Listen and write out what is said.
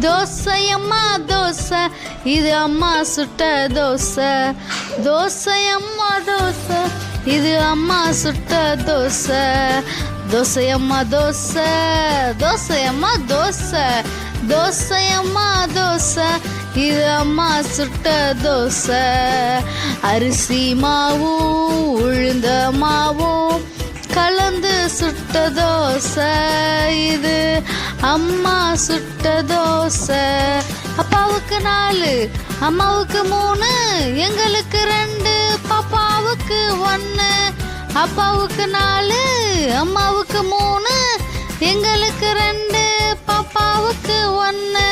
தோசையம்மா தோசை, இது அம்மா சுட்ட தோசை. தோசையம்மா தோசை, இது அம்மா சுட்ட தோசை. தோசையம்மா தோசை, தோசையம்மா தோசை, தோசையம்மா தோசை, இது அம்மா சுட்ட தோசை. அரிசி மாவும் உளுந்த மாவும் கலந்து சுட்ட தோசை, இது அம்மா சுட்ட தோசை. அப்பாவுக்கு 4, அம்மாவுக்கு 3, எங்களுக்கு 2, பாப்பாவுக்கு 1. அப்பாவுக்கு 4, அம்மாவுக்கு 3, எங்களுக்கு 2, பாப்பாவுக்கு 1.